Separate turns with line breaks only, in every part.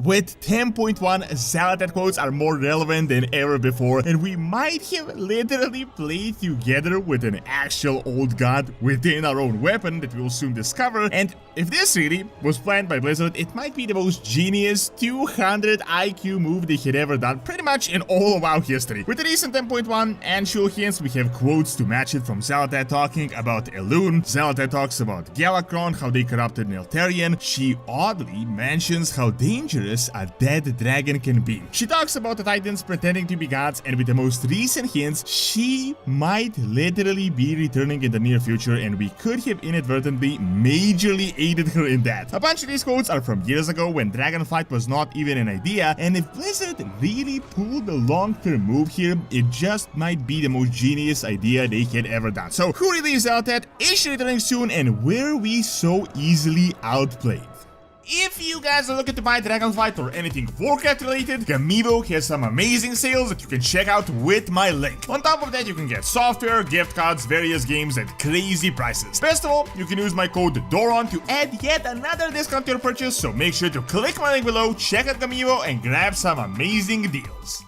with 10.1, Xal'atath quotes are more relevant than ever before, and we might have literally played together with an actual old god within our own weapon that we'll soon discover. And if this really was planned by Blizzard, it might be the most genius 200 IQ move they had ever done pretty much in all of WoW history. With the recent 10.1 actual hints, we have quotes to match it from Xal'atath talking about Elune. Xal'atath talks about Galakrond, how they corrupted Neltharion. She oddly mentions how dangerous a dead dragon can be. She talks about the Titans pretending to be gods, and with the most recent hints, she might literally be returning in the near future, and we could have inadvertently majorly aided her in that. A bunch of these quotes are from years ago when Dragonflight was not even an idea, and if Blizzard really pulled the long-term move here, it just might be the most genius idea they had ever done. So who really is Xal'atath? Is she returning soon, and were we so easily outplayed? If you guys are looking to buy Dragonflight or anything Warcraft related, Gamivo has some amazing sales that you can check out with my link. On top of that, you can get software, gift cards, various games at crazy prices. Best of all, you can use my code DORON to add yet another discount to your purchase, so make sure to click my link below, check out Gamivo, and grab some amazing deals.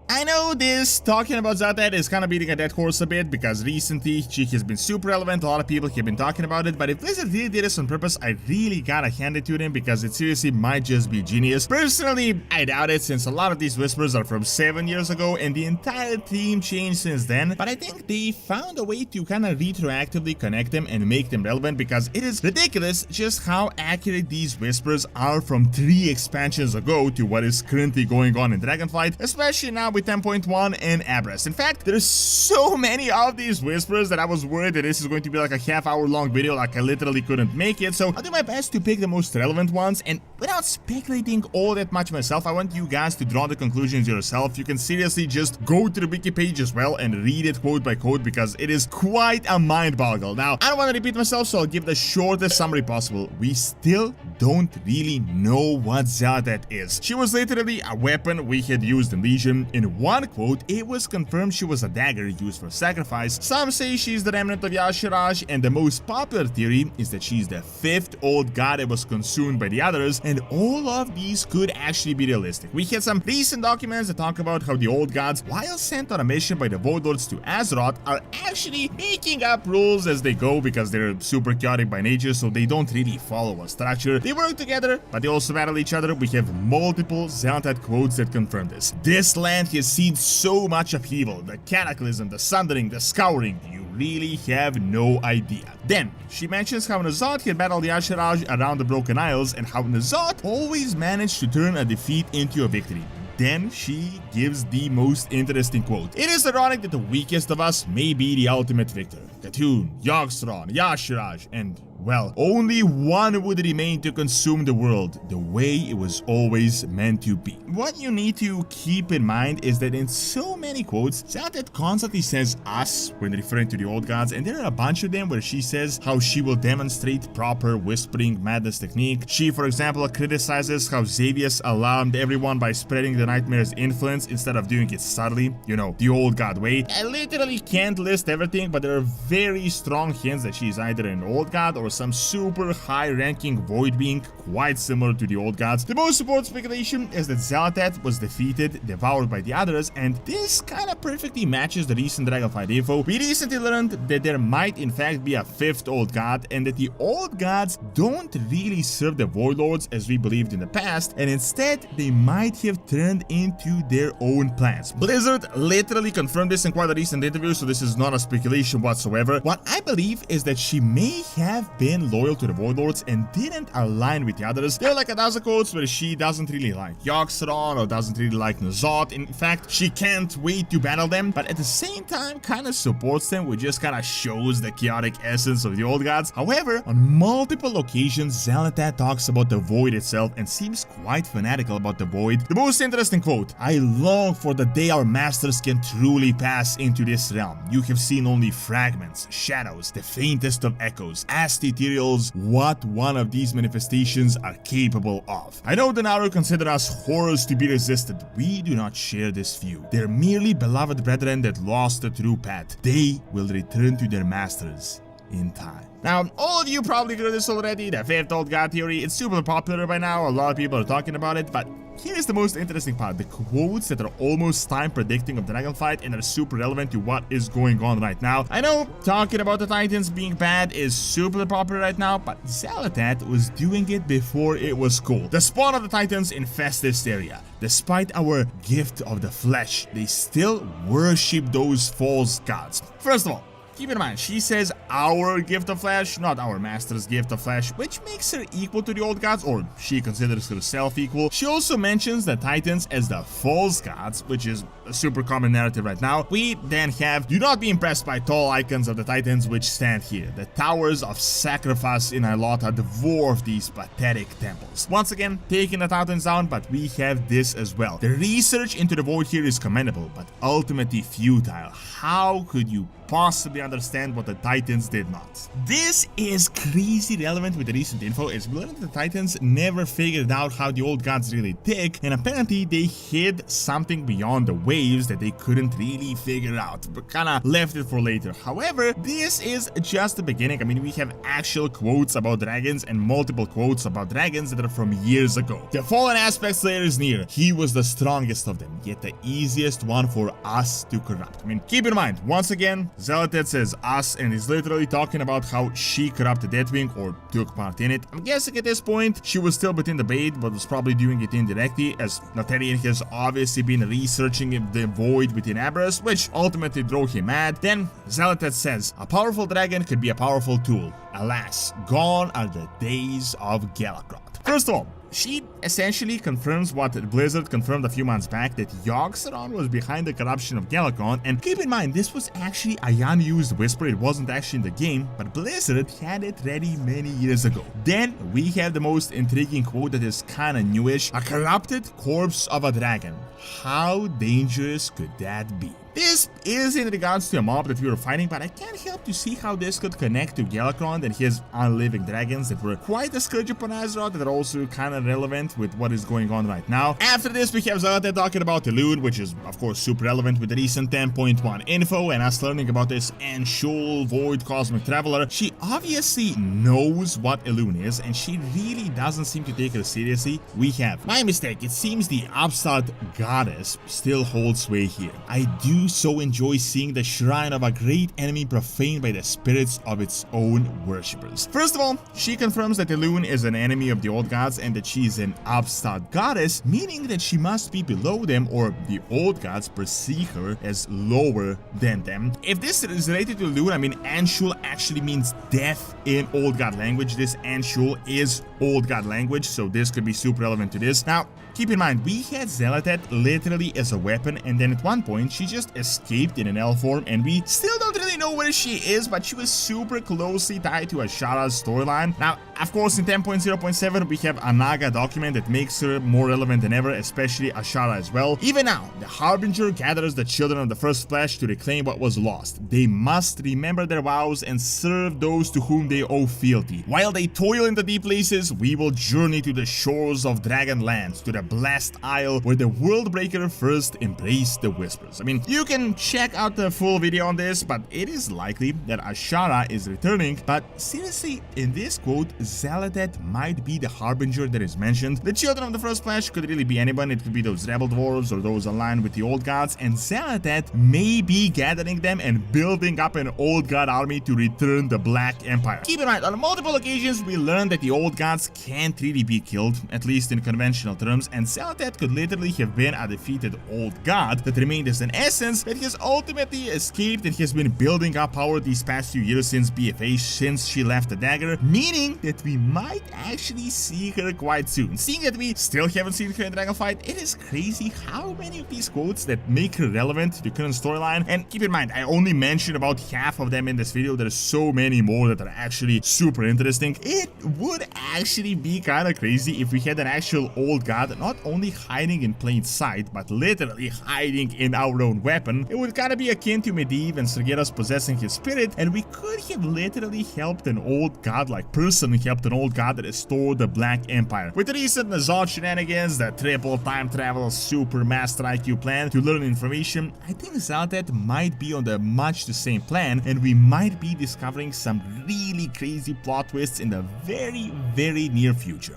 I know this talking about Xal'atath is kind of beating a dead horse a bit because recently she has been super relevant, a lot of people have been talking about it, but if Blizzard really did this on purpose, I really gotta hand it to them because it seriously might just be genius. Personally, I doubt it since a lot of these whispers are from 7 years ago and the entire theme changed since then, but I think they found a way to kind of retroactively connect them and make them relevant because it is ridiculous just how accurate these whispers are from 3 expansions ago to what is currently going on in Dragonflight, especially now with 10.1 and Abras. In fact, there's so many of these whispers that I was worried that this is going to be like a half-hour long video, like I literally couldn't make it, so I'll do my best to pick the most relevant ones, and without speculating all that much myself, I want you guys to draw the conclusions yourself. You can seriously just go to the wiki page as well and read it quote by quote because it is quite a mind boggle. Now, I don't want to repeat myself, so I'll give the shortest summary possible. We still don't really know what Xal'atath is. She was literally a weapon we had used in Legion. In one quote, it was confirmed she was a dagger used for sacrifice. Some say she's the remnant of Yashiraj, and the most popular theory is that she's the 5th old god that was consumed by the others, and all of these could actually be realistic. We had some recent documents that talk about how the old gods, while sent on a mission by the Void Lords to Azeroth, are actually making up rules as they go because they're super chaotic by nature, so they don't really follow a structure. They work together, but they also battle each other. We have multiple Xal'atath quotes that confirm this. This land has seen so much upheaval, the cataclysm, the sundering, the scouring, you really have no idea. Then, she mentions how N'Zoth had battled Yashiraj around the Broken Isles and how N'Zoth always managed to turn a defeat into a victory. Then she gives the most interesting quote. It is ironic that the weakest of us may be the ultimate victor. Khatun, Yogg-Saron, Yashiraj, and well, only one would remain to consume the world, the way it was always meant to be. What you need to keep in mind is that in so many quotes, Xal'atath constantly says us when referring to the old gods, and there are a bunch of them where she says how she will demonstrate proper whispering madness technique. She, for example, criticizes how Xavius alarmed everyone by spreading the nightmare's influence instead of doing it subtly, you know, the old god way. I literally can't list everything, but there are very strong hints that she's either an old god or some super high-ranking void being quite similar to the old gods. The most supported speculation is that Xal'atath was defeated, devoured by the others, and this kinda perfectly matches the recent Dragonflight info. We recently learned that there might in fact be a 5th old god, and that the old gods don't really serve the Void Lords as we believed in the past, and instead they might have turned into their own plans. Blizzard literally confirmed this in quite a recent interview, so this is not a speculation whatsoever. What I believe is that she may have been loyal to the Void Lords and didn't align with the others. There are like a dozen quotes where she doesn't really like Yogg-Saron or doesn't really like N'Zoth. In fact, she can't wait to battle them, but at the same time kind of supports them, which just kind of shows the chaotic essence of the old gods. However, on multiple occasions, Xal'atath talks about the Void itself and seems quite fanatical about the Void. The most interesting quote: I long for the day our masters can truly pass into this realm. You have seen only fragments, shadows, the faintest of echoes. Ask the ethereals what one of these manifestations are capable of. I know the Naru consider us horrors to be resisted. We do not share this view. They're merely beloved brethren that lost the true path. They will return to their masters in time. Now, all of you probably heard this already, the 5th old god theory. It's super popular by now, a lot of people are talking about it, but here's the most interesting part, the quotes that are almost time predicting of Dragonflight and are super relevant to what is going on right now. I know talking about the Titans being bad is super popular right now, but Xal'atath was doing it before it was cool. The spawn of the Titans infest this area. Despite our gift of the flesh, they still worship those false gods. First of all, keep in mind, she says our gift of flesh, not our master's gift of flesh, which makes her equal to the old gods, or she considers herself equal. She also mentions the Titans as the false gods, which is a super common narrative right now. We then have, do not be impressed by tall icons of the Titans which stand here. The towers of sacrifice in Xal'atath dwarf these pathetic temples. Once again, taking the Titans down, but we have this as well. The research into the void here is commendable, but ultimately futile. How could you possibly understand what the Titans did not? This is crazy relevant with the recent info, as we learned that the Titans never figured out how the old gods really tick, and apparently they hid something beyond the waves that they couldn't really figure out, but kinda left it for later. However, this is just the beginning. I mean, we have actual quotes about dragons and multiple quotes about dragons that are from years ago. The fallen aspect slayer is near. He was the strongest of them, yet the easiest one for us to corrupt. I mean, keep in mind, once again, Xal'atath says us and is literally talking about how she corrupted Deathwing or took part in it. I'm guessing at this point she was still within the bait, but was probably doing it indirectly, as Natarian has obviously been researching the void within Abyss, which ultimately drove him mad. Then Xal'atath says, a powerful dragon could be a powerful tool. Alas, gone are the days of Xal'atath. First of all, she essentially confirms what Blizzard confirmed a few months back, that Yogg-Saron was behind the corruption of Galakrond. And keep in mind, this was actually a unused whisper, it wasn't actually in the game, but Blizzard had it ready many years ago. Then we have the most intriguing quote that is kinda newish, a corrupted corpse of a dragon. How dangerous could that be? This is in regards to a mob that we were fighting, but I can't help to see how this could connect to Galakrond and his unliving dragons that were quite a scourge upon Azeroth, that are also kind of relevant with what is going on right now. After this, we have Xal'atath talking about Elune, which is of course super relevant with the recent 10.1 info and us learning about this Anshul Void Cosmic Traveler. She obviously knows what Elune is, and she really doesn't seem to take her seriously. We have, my mistake, it seems the Upstart goddess still holds sway here. I do so enjoy seeing the shrine of a great enemy profaned by the spirits of its own worshippers. First of all, she confirms that Elune is an enemy of the old gods and that she is an Upstart goddess, meaning that she must be below them, or the old gods perceive her as lower than them. If this is related to Elune, I mean, Anshul actually means death in old god language. This Anshul is old god language, so this could be super relevant to this. Now, keep in mind, we had Xal'atath literally as a weapon, and then at one point she just escaped in an elf form, and we still don't really know where she is, but she was super closely tied to Ashara's storyline. Now, of course, in 10.0.7 we have a Naga document that makes her more relevant than ever, especially Ashara as well. Even now, the Harbinger gathers the children of the First Flesh to reclaim what was lost. They must remember their vows and serve those to whom they owe fealty. While they toil in the deep places, we will journey to the shores of Dragonlands, to the Blessed Isle, where the Worldbreaker first embraced the Whispers. I mean, you can check out the full video on this, but it is likely that Ashara is returning. But seriously, in this quote, Xal'atath might be the Harbinger that is mentioned. The children of the First Flesh could really be anyone. It could be those rebel dwarves or those aligned with the old gods, and Xal'atath may be gathering them and building up an old god army to return the Black Empire. Keep in mind, on multiple occasions we learned that the old gods can't really be killed, at least in conventional terms, and Xal'atath could literally have been a defeated old god that remained as an essence that has ultimately escaped and has been building up power these past few years since BFA, since she left the dagger, meaning that we might actually see her quite soon. Seeing that we still haven't seen her in Dragonflight, it is crazy how many of these quotes that make her relevant to the current storyline. And keep in mind, I only mentioned about half of them in this video. There's so many more that are actually super interesting. It would actually be kind of crazy if we had an actual old god not only hiding in plain sight, but literally hiding in our own weapon. It would kind of be akin to Medivh and Sargeras possessing his spirit, and we could have literally helped an old godlike person helped an old god restore the Black Empire. With the recent Nazar shenanigans, the triple time travel super master IQ plan to learn information, I think Xal'atath might be on the much the same plan, and we might be discovering some really crazy plot twists in the very near future.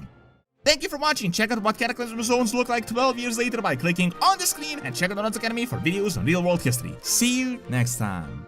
Thank you for watching. Check out what Cataclysm Zones look like 12 years later by clicking on the screen, and check out Doronsmovies Academy for videos on real world history. See you next time.